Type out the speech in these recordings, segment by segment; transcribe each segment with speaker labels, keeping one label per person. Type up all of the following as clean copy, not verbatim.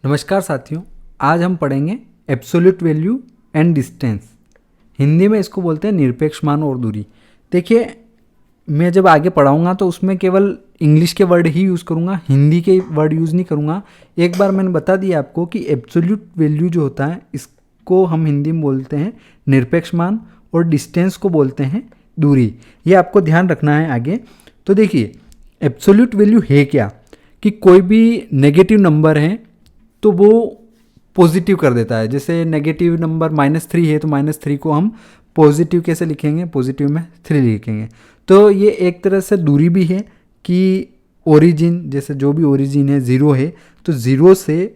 Speaker 1: नमस्कार साथियों, आज हम पढ़ेंगे absolute value and distance. Hindi में इसको बोलते हैं निरपेक्ष मान और दूरी। देखिए, मैं जब आगे पढ़ाऊंगा तो उसमें केवल इंग्लिश के वर्ड ही यूज़ करूंगा, हिंदी के वर्ड यूज़ नहीं करूंगा। एक बार मैंने बता दिया आपको कि एब्सोल्यूट वैल्यू जो होता है इसको हम हिंदी में बोलते हैं निरपेक्ष मान और डिस्टेंस को बोलते हैं दूरी। ये आपको ध्यान रखना है आगे। तो देखिए, एब्सोल्यूट वैल्यू है क्या कि कोई भी नेगेटिव नंबर है तो वो पॉजिटिव कर देता है। जैसे नेगेटिव नंबर -3 है तो -3 को हम पॉजिटिव कैसे लिखेंगे, पॉजिटिव में 3 लिखेंगे। तो ये एक तरह से दूरी भी है कि ओरिजिन, जैसे जो भी ओरिजिन है 0 है तो 0 से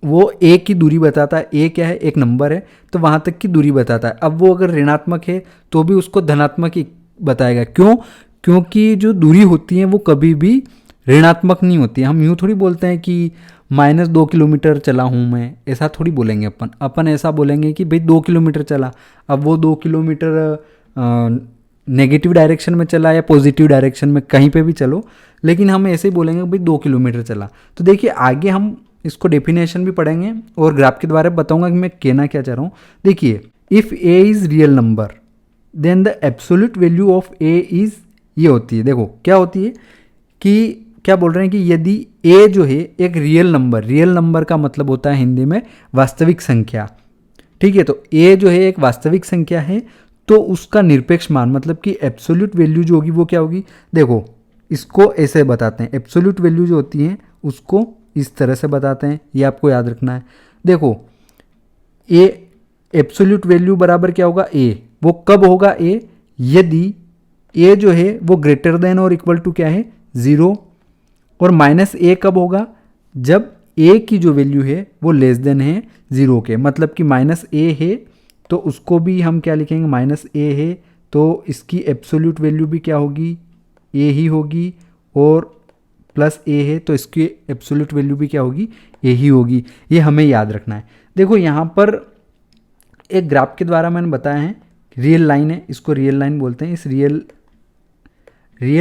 Speaker 1: वो एक की दूरी बताता है। ए क्या है, एक नंबर है तो वहाँ तक की दूरी बताता है। अब वो अगर ऋणात्मक है तो भी उसको धनात्मक ही बताएगा। क्यों? क्योंकि जो दूरी होती है वो कभी भी ऋणात्मक नहीं होती है। हम यूँ थोड़ी बोलते हैं कि -2 किलोमीटर चला हूँ मैं, ऐसा थोड़ी बोलेंगे अपन ऐसा बोलेंगे कि भाई 2 किलोमीटर चला। अब वो 2 किलोमीटर नेगेटिव डायरेक्शन में चला या पॉजिटिव डायरेक्शन में, कहीं पे भी चलो, लेकिन हम ऐसे ही बोलेंगे भाई 2 किलोमीटर चला। तो देखिए, आगे हम इसको डेफिनेशन भी पढ़ेंगे और ग्राफ के द्वारा बताऊंगा कि मैं कहना क्या चाह रहा हूँ। देखिए, if A is real number then the absolute value of A is, ये होती है। देखो क्या होती है कि क्या बोल रहे हैं कि यदि ए जो है एक रियल नंबर का मतलब होता है हिंदी में वास्तविक संख्या। ठीक है, तो ए जो है एक वास्तविक संख्या है तो उसका निरपेक्ष मान मतलब कि एब्सोल्यूट वैल्यू जो होगी वो क्या होगी। देखो, इसको ऐसे बताते हैं, एब्सोल्यूट वैल्यू जो होती है उसको इस तरह से बताते हैं, ये आपको याद रखना है। देखो, ए एब्सोल्यूट वैल्यू बराबर क्या होगा, ए। वो कब होगा ए, यदि ए जो है वो ग्रेटर देन और इक्वल टू क्या है, 0। और -a कब होगा, जब a की जो वैल्यू है वो लेस देन है 0 के। मतलब कि -a है तो उसको भी हम क्या लिखेंगे, -a है तो इसकी एब्सोल्यूट वैल्यू भी क्या होगी, a ही होगी। और +a है तो इसकी एब्सोल्यूट वैल्यू भी क्या होगी, a ही होगी। ये हमें याद रखना है। देखो, यहाँ पर एक ग्राफ के द्वारा मैंने बताया है, रियल लाइन है, इसको रियल लाइन बोलते हैं। इस रियल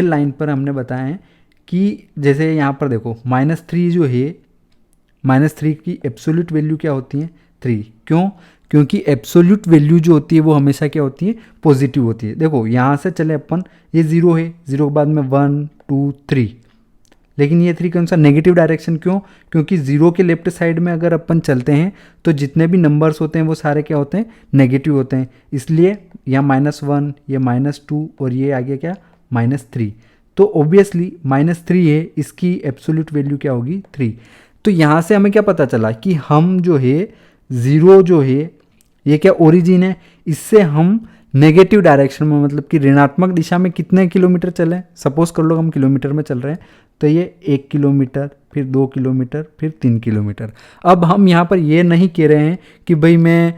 Speaker 1: लाइन पर हमने बताया है कि जैसे यहाँ पर देखो -3 जो है, -3 की एब्सोल्यूट वैल्यू क्या होती है, 3। क्यों? क्योंकि एब्सोल्यूट वैल्यू जो होती है वो हमेशा क्या होती है, पॉजिटिव होती है। देखो, यहाँ से चले अपन, ये 0 है, 0 के बाद में 1 2 3, लेकिन ये 3 कौन सा, नेगेटिव डायरेक्शन। क्यों? क्योंकि 0 के लेफ्ट साइड में अगर अपन चलते हैं तो जितने भी नंबर्स होते हैं वो सारे क्या होते हैं, नेगेटिव होते हैं। इसलिए यहाँ -1, ये -2 और ये आगे क्या, -3। तो ऑब्वियसली -3 है, इसकी एब्सोल्यूट वैल्यू क्या होगी, 3। तो यहाँ से हमें क्या पता चला कि हम जो है 0 जो है ये क्या ओरिजिन है, इससे हम नेगेटिव डायरेक्शन में मतलब कि ऋणात्मक दिशा में कितने किलोमीटर चले। सपोज कर लो हम किलोमीटर में चल रहे हैं तो ये 1 किलोमीटर, फिर 2 किलोमीटर, फिर 3 किलोमीटर। अब हम यहाँ पर ये नहीं कह रहे हैं कि भाई मैं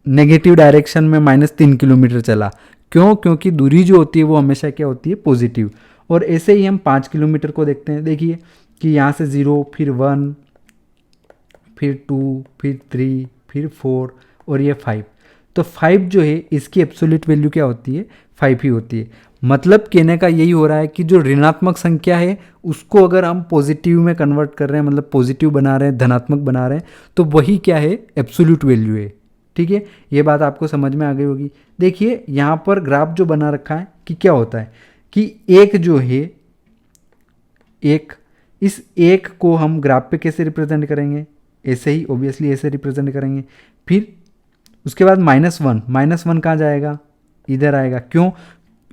Speaker 1: नेगेटिव डायरेक्शन में -3 किलोमीटर चला। क्यों? क्योंकि दूरी जो होती है वो हमेशा क्या होती है, पॉजिटिव। और ऐसे ही हम 5 किलोमीटर को देखते हैं। देखिए कि यहाँ से 0, फिर 1, फिर 2, फिर 3, फिर 4 और ये 5। तो 5 जो है इसकी एब्सोल्यूट वैल्यू क्या होती है, 5 ही होती है। मतलब कहने का यही हो रहा है कि जो ऋणात्मक संख्या है उसको अगर हम पॉजिटिव में कन्वर्ट कर रहे हैं, मतलब पॉजिटिव बना रहे हैं, धनात्मक बना रहे हैं, तो वही क्या है, एब्सोल्यूट वैल्यू है। ठीक है, ये बात आपको समझ में आ गई होगी। देखिए, यहाँ पर ग्राफ जो बना रखा है कि क्या होता है कि एक जो है, इस एक को हम ग्राफ पे कैसे रिप्रेजेंट करेंगे, ऐसे ही ऑब्वियसली ऐसे रिप्रेजेंट करेंगे। फिर उसके बाद -1 कहाँ जाएगा, इधर आएगा। क्यों?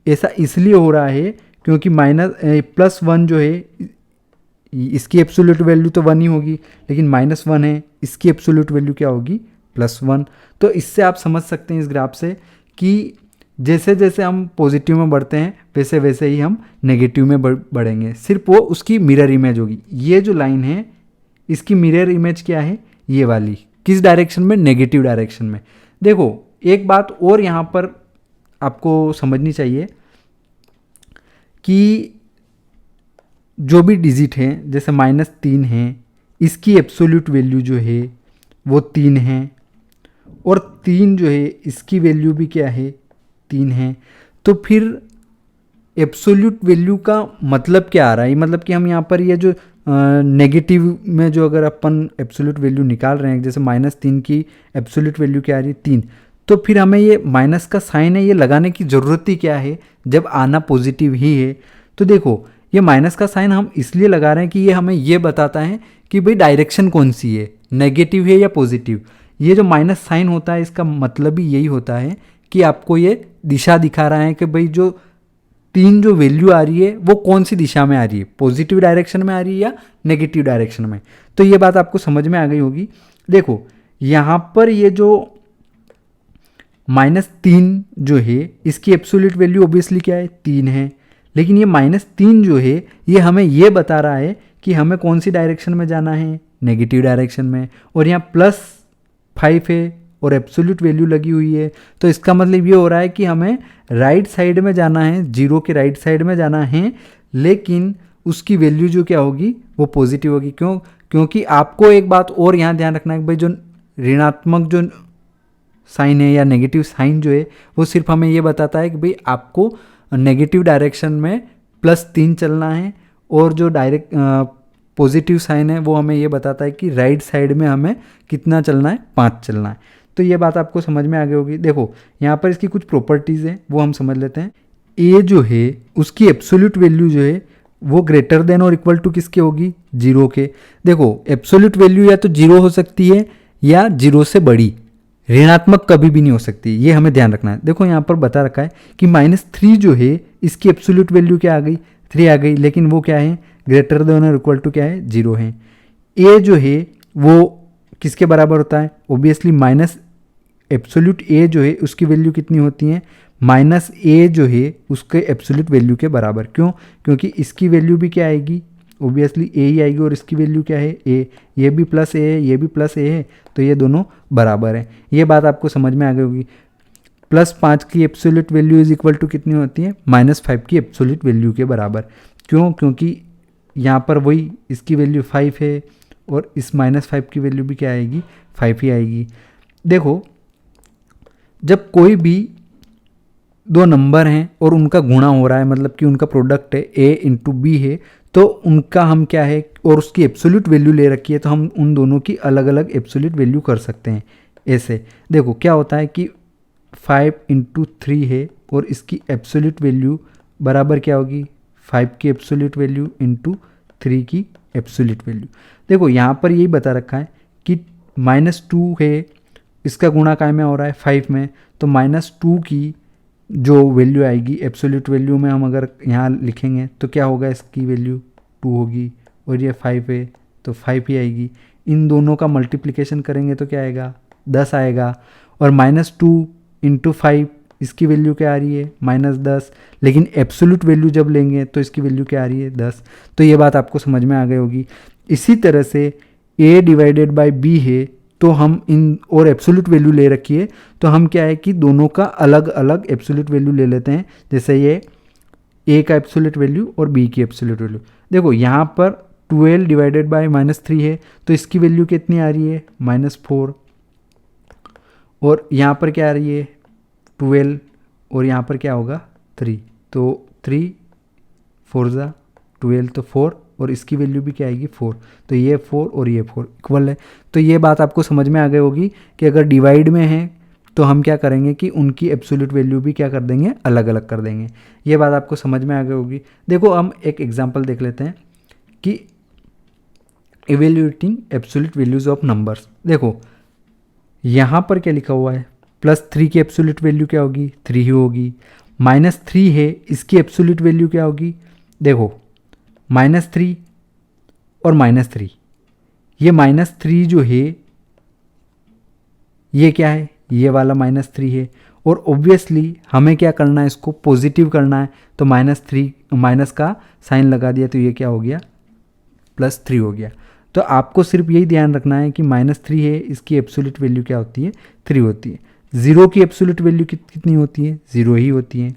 Speaker 1: ऐसा इसलिए हो रहा है क्योंकि +1 जो है इसकी एब्सोल्यूट वैल्यू तो 1 ही होगी, लेकिन -1 है, इसकी एब्सोल्यूट वैल्यू क्या होगी, +1। तो इससे आप समझ सकते हैं इस ग्राफ से कि जैसे जैसे हम पॉजिटिव में बढ़ते हैं वैसे वैसे ही हम नेगेटिव में बढ़ेंगे। सिर्फ वो उसकी मिरर इमेज होगी। ये जो लाइन है इसकी मिरर इमेज क्या है, ये वाली, किस डायरेक्शन में, नेगेटिव डायरेक्शन में। देखो, एक बात और यहाँ पर आपको समझनी चाहिए कि जो भी डिजिट है, जैसे -3 है, इसकी एब्सोल्यूट वैल्यू जो है वो 3 है। और 3 जो है इसकी वैल्यू भी क्या है, 3 है। तो फिर एब्सोल्यूट वैल्यू का मतलब क्या आ रहा है, मतलब कि हम यहाँ पर ये जो नेगेटिव में जो अगर अपन एब्सोल्यूट वैल्यू निकाल रहे हैं, जैसे -3 की एब्सोल्यूट वैल्यू क्या आ रही है 3, तो फिर हमें ये माइनस का साइन है ये लगाने की ज़रूरत ही क्या है जब आना पॉजिटिव ही है। तो देखो ये माइनस का साइन हम इसलिए लगा रहे हैं कि ये हमें ये बताता है कि भाई डायरेक्शन कौन सी है, नेगेटिव है या पॉजिटिव। ये जो माइनस साइन होता है इसका मतलब ही यही होता है कि आपको ये दिशा दिखा रहा है कि भाई जो 3 जो वैल्यू आ रही है वो कौन सी दिशा में आ रही है, पॉजिटिव डायरेक्शन में आ रही है या नेगेटिव डायरेक्शन में। तो ये बात आपको समझ में आ गई होगी। देखो यहाँ पर ये जो -3 जो है इसकी एब्सोल्यूट वैल्यू ऑब्वियसली क्या है 3 है, लेकिन ये -3 जो है ये हमें ये बता रहा है कि हमें कौन सी डायरेक्शन में जाना है, नेगेटिव डायरेक्शन में। और यहाँ +5 है और एब्सोल्यूट वैल्यू लगी हुई है, तो इसका मतलब ये हो रहा है कि हमें राइट साइड में जाना है, 0 के राइट साइड में जाना है, लेकिन उसकी वैल्यू जो क्या होगी वो पॉजिटिव होगी। क्यों? क्योंकि आपको एक बात और यहाँ ध्यान रखना है कि भाई जो ऋणात्मक जो साइन है या नेगेटिव साइन जो है वो सिर्फ हमें ये बताता है कि भाई आपको नेगेटिव डायरेक्शन में +3 चलना है, और जो पॉजिटिव साइन है वो हमें ये बताता है कि राइट साइड में हमें कितना चलना है, 5 चलना है। तो ये बात आपको समझ में आ गई होगी। देखो यहाँ पर इसकी कुछ प्रॉपर्टीज़ हैं वो हम समझ लेते हैं। ए जो है उसकी एब्सोल्यूट वैल्यू जो है वो ग्रेटर देन और इक्वल टू किसके होगी, 0 के। देखो एब्सोल्यूट वैल्यू या तो 0 हो सकती है या 0 से बड़ी, ऋणात्मक कभी भी नहीं हो सकती, ये हमें ध्यान रखना है। देखो यहाँ पर बता रखा है कि -3 जो है इसकी एब्सोल्यूट वैल्यू क्या आ गई, 3 आ गई, लेकिन वो क्या है ग्रेटर देन और इक्वल टू क्या है, 0 है। ए जो है वो किसके बराबर होता है, ओबियसली माइनस एब्सोल्यूट ए जो है उसकी वैल्यू कितनी होती है, -a जो है उसके एब्सोल्यूट वैल्यू के बराबर। क्यों? क्योंकि इसकी वैल्यू भी क्या आएगी, ओबियसली ए ही आएगी, और इसकी वैल्यू क्या है ए, ये भी +a है ये भी +a है, तो ये दोनों बराबर हैं। ये बात आपको समझ में आ गई होगी। +5 की absolute value is equal to कितनी होती है, -5 की एब्सोल्यूट वैल्यू के बराबर। क्यों? क्योंकि यहाँ पर वही इसकी वैल्यू 5 है और इस -5 की वैल्यू भी क्या आएगी, 5 ही आएगी। देखो जब कोई भी 2 नंबर हैं और उनका गुणा हो रहा है, मतलब कि उनका प्रोडक्ट है a × b है, तो उनका हम क्या है और उसकी एब्सोल्यूट वैल्यू ले रखी है, तो हम उन दोनों की अलग अलग एब्सोल्यूट वैल्यू कर सकते हैं। ऐसे देखो क्या होता है कि 5 × 3 है और इसकी एब्सोल्यूट वैल्यू बराबर क्या होगी, 5 की एब्सोल्यूट वैल्यू × 3 की एब्सोल्यूट वैल्यू। देखो यहाँ पर यही बता रखा है कि -2 है, इसका गुणा काय में हो रहा है 5 में, तो -2 की जो वैल्यू आएगी एब्सोल्यूट वैल्यू में हम अगर यहाँ लिखेंगे तो क्या होगा, इसकी वैल्यू 2 होगी और ये 5 है तो 5 ही आएगी। इन दोनों का मल्टीप्लिकेशन करेंगे तो क्या आएगा, 10 आएगा। और -2 × 5 इसकी वैल्यू क्या आ रही है, -10, लेकिन एब्सोल्यूट वैल्यू जब लेंगे तो इसकी वैल्यू क्या आ रही है, 10। तो ये बात आपको समझ में आ गई होगी। इसी तरह से a/b है, तो हम इन और एब्सोल्यूट वैल्यू ले रखी है, तो हम क्या है कि दोनों का अलग अलग एब्सोल्यूट वैल्यू ले लेते हैं। जैसे ये a का एब्सोल्यूट वैल्यू और b की एब्सोल्यूट वैल्यू। देखो यहाँ पर 12/-3 है, तो इसकी वैल्यू कितनी आ रही है, -4, और यहाँ पर क्या आ रही है 12, और यहाँ पर क्या होगा 3, तो 3 4 12 तो 4, और इसकी वैल्यू भी क्या आएगी 4, तो ये 4 और ये 4 इक्वल है। तो ये बात आपको समझ में आ गई होगी कि अगर डिवाइड में है तो हम क्या करेंगे कि उनकी एब्सोल्यूट वैल्यू भी क्या कर देंगे, अलग अलग कर देंगे। ये बात आपको समझ में आ गई होगी। देखो हम एक एग्जांपल देख लेते हैं कि evaluating absolute values of numbers. देखो यहाँ पर क्या लिखा हुआ है, +3 की एब्सोल्यूट वैल्यू क्या होगी, 3 ही होगी। -3 है, इसकी एब्सोल्यूट वैल्यू क्या होगी, देखो -3 और -3, ये -3 जो है ये क्या है, ये वाला -3 है, और ऑब्वियसली हमें क्या करना है, इसको पॉजिटिव करना है, तो माइनस का साइन लगा दिया, तो ये क्या हो गया, +3 हो गया। तो आपको सिर्फ यही ध्यान रखना है कि -3 है, इसकी एब्सोल्यूट वैल्यू क्या होती है, 3 होती है। 0 की एब्सोल्यूट वैल्यू कितनी होती है, 0 ही होती है।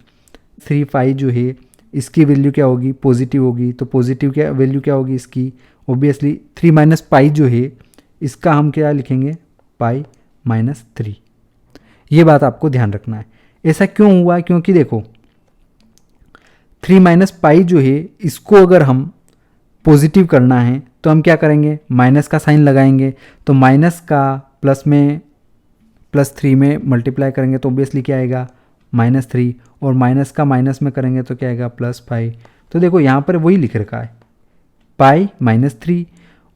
Speaker 1: 3 5 जो है इसकी वैल्यू क्या होगी, पॉजिटिव होगी, तो पॉजिटिव क्या वैल्यू क्या होगी इसकी, ऑब्वियसली 3 - पाई जो है इसका हम क्या लिखेंगे, पाई -3। ये बात आपको ध्यान रखना है। ऐसा क्यों हुआ, क्योंकि देखो 3 - पाई जो है इसको अगर हम पॉजिटिव करना है तो हम क्या करेंगे, माइनस का साइन लगाएंगे, तो माइनस का +3 में मल्टीप्लाई करेंगे तो ऑब्वियसली क्या आएगा -3, और माइनस का माइनस में करेंगे तो क्या आएगा +5। तो देखो यहाँ पर वही लिख रखा है पाई -3,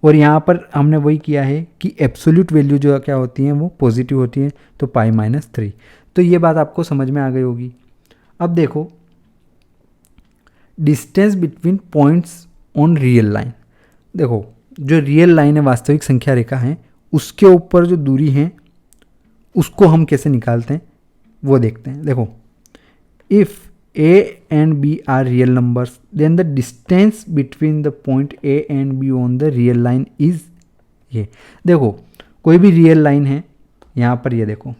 Speaker 1: और यहाँ पर हमने वही किया है कि एब्सोल्यूट वैल्यू जो क्या होती हैं वो पॉजिटिव होती हैं, तो पाई -3। तो ये बात आपको समझ में आ गई होगी। अब देखो distance between points on real line. देखो जो रियल लाइन है, वास्तविक संख्या रेखा है, उसके ऊपर जो दूरी है उसको हम कैसे निकालते हैं वो देखते हैं। देखो if a and b are real numbers then the distance between the point a and b on the real line is ये। देखो कोई भी रियल लाइन है, यहाँ पर ये देखो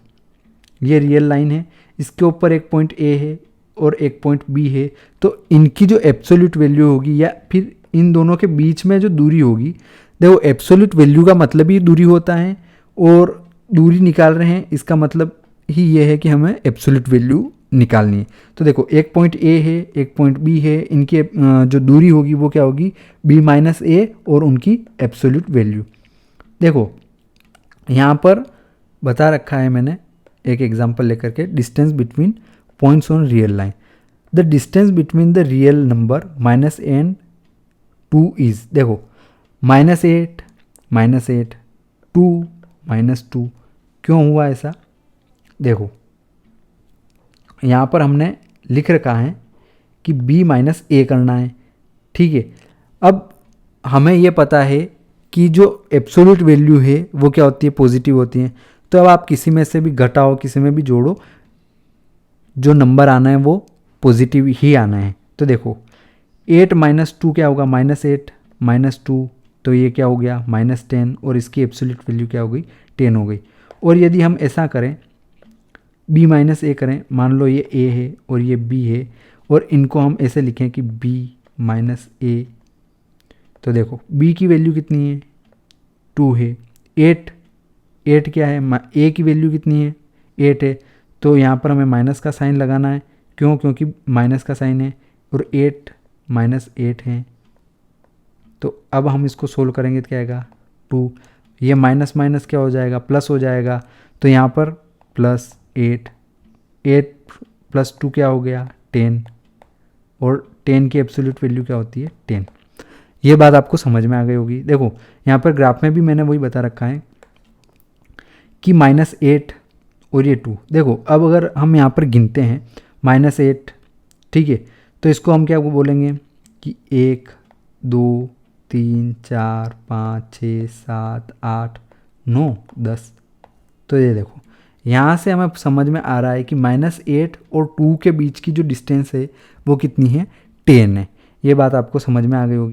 Speaker 1: ये रियल लाइन है, इसके ऊपर एक पॉइंट a है और एक पॉइंट b है, तो इनकी जो एब्सोल्यूट वैल्यू होगी या फिर इन दोनों के बीच में जो दूरी होगी, देखो एब्सोल्यूट वैल्यू का मतलब ही दूरी होता है, और दूरी निकाल रहे हैं इसका मतलब ही ये है कि हमें एब्सोल्यूट वैल्यू निकालनी है। तो देखो एक पॉइंट ए है एक पॉइंट बी है, इनकी जो दूरी होगी वो क्या होगी b-a, और उनकी एब्सोल्यूट वैल्यू। देखो यहाँ पर बता रखा है मैंने एक एग्जांपल लेकर के, distance between points on real line. The distance between the real number -a and 2 is, देखो -8 -8 2 -2 क्यों हुआ ऐसा, देखो यहाँ पर हमने लिख रखा है कि b-a करना है, ठीक है। अब हमें ये पता है कि जो एब्सोल्यूट वैल्यू है वो क्या होती है, पॉजिटिव होती है। तो अब आप किसी में से भी घटाओ किसी में भी जोड़ो, जो नंबर आना है वो पॉजिटिव ही आना है। तो देखो 8 - 2 क्या होगा, -8 -2, तो ये क्या हो गया -10, और इसकी एब्सोल्यूट वैल्यू क्या हो गई 10 हो गई। और यदि हम ऐसा करें b-a करें, मान लो ये a है और ये b है, और इनको हम ऐसे लिखें कि b-a, तो देखो b की वैल्यू कितनी है 2 है, 8 क्या है, a की वैल्यू कितनी है 8 है, तो यहाँ पर हमें माइनस का साइन लगाना है, क्यों, क्योंकि माइनस का साइन है, और 8 -8 है। तो अब हम इसको सोल्व करेंगे तो क्या आएगा 2, ये माइनस माइनस क्या हो जाएगा प्लस हो जाएगा, तो यहाँ पर +8 + 2 क्या हो गया 10, और 10 की एब्सोल्यूट वैल्यू क्या होती है 10। ये बात आपको समझ में आ गई होगी। देखो यहाँ पर ग्राफ में भी मैंने वही बता रखा है कि -8 और ये 2। देखो अब अगर हम यहाँ पर गिनते हैं -8, ठीक है, तो इसको हम क्या बोलेंगे कि 1 2 3 4 5 6 7 8 9 10। तो ये देखो यहाँ से हमें समझ में आ रहा है कि -8 और 2 के बीच की जो डिस्टेंस है वो कितनी है 10 है। ये बात आपको समझ में आ गई होगी।